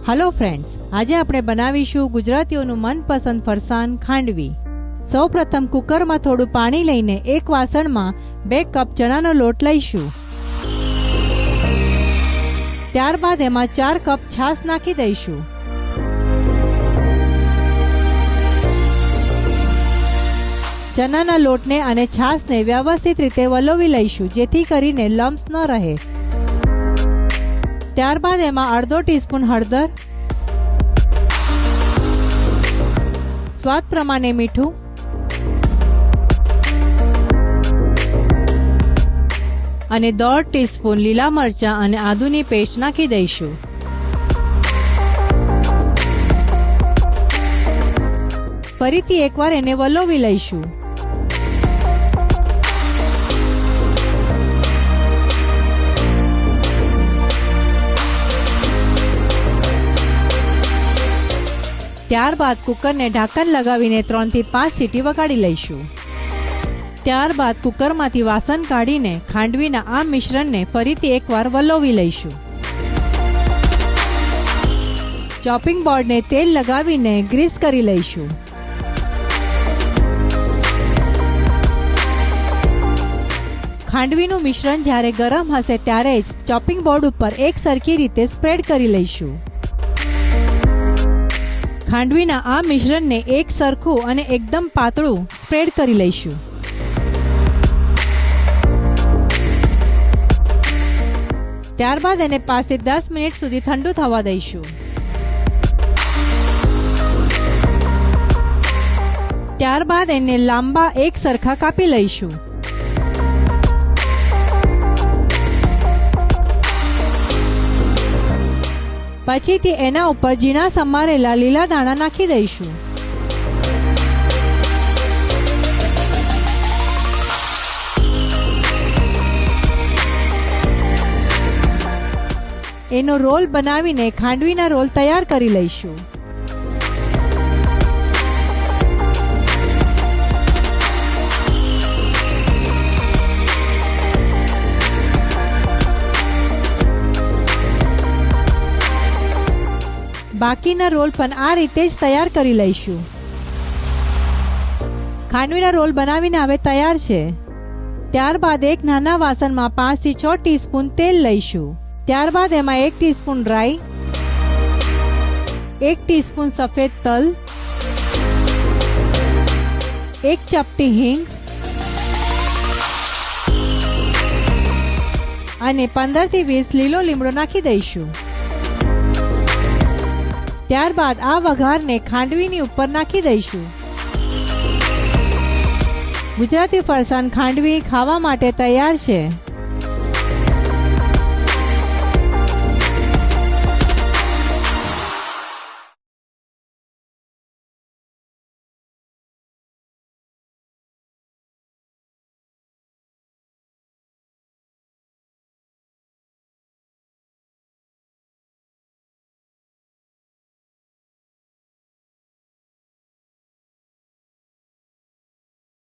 Hello friends, आज આપણે બનાવીશું ગુજરાતીઓનું મનપસંદ ફરસાણ ખાંડવી। સૌપ્રથમ કુકરમાં થોડું પાણી લઈને એક વાસણમાં 2 કપ ચણાનો લોટ લઈશું। ત્યારબાદ એમાં 4 કપ છાશ નાખી દઈશું। ચણાના લોટને અને છાશને વ્યવસ્થિત રીતે વલોવી લઈશું જેથી કરીને લમ્સ ન રહે। ત્યારબાદ એમાં અડધો ટીસ્પૂન હળદર, સ્વાદ પ્રમાણે મીઠું અને 1/2 ટીસ્પૂન લીલા મરચાં અને આદુની પેસ્ટ નાખી દઈશું। ફરીથી એકવાર એને વલોવી લઈશું। ત્યારબાદ કુકરને ઢાંકણ લગાવીને 3 થી 5 સીટી વગાડી લઈશું। ત્યારબાદ કુકરમાંથી વાસણ કાઢીને ખાંડવીના આ મિશ્રણને ફરીથી એકવાર વલોવી લઈશું। ચોપિંગ બોર્ડને તેલ લગાવીને ગ્રીસ કરી લઈશું। ખાંડવીનું મિશ્રણ જ્યારે ગરમ હશે ત્યારે જ ચોપિંગ બોર્ડ ઉપર એક સરખી રીતે સ્પ્રેડ કરી લઈશું। ખાંડવીના આ મિશ્રણને એક સરખું અને એકદમ પાતળું સ્પ્રેડ કરી લઈશું। ત્યારબાદ એને 5 થી 10 મિનિટ સુધી ઠંડુ થવા દઈશું। ત્યારબાદ એને લાંબા એક સરખા કાપી લઈશું। પછીથી એના ઉપર ઝીણા સમારેલા લીલા ધાણા નાખી દઈશું। એનો રોલ બનાવીને ખાંડવીના રોલ તૈયાર કરી લઈશું। બાકીના રોલ પણ આ રીતે જ તૈયાર કરી લઈશું। ખાંડવીના રોલ બનાવીને હવે તૈયાર છે। ત્યારબાદ એક નાના વાસણમાં 5 થી 6 ટીસ્પૂન તેલ લઈશું। ત્યારબાદ એમાં 1 ટીસ્પૂન રાઈ, 1 ટીસ્પૂન સફેદ તલ, 1 ચપટી હિંગ અને 15 થી 20 લીલો લીમડો નાખી દઈશું। ત્યારબાદ આ વઘારને ખાંડવીની ઉપર નાખી દઈશું। ગુજરાતી ફરસાણ ખાંડવી ખાવા માટે તૈયાર છે।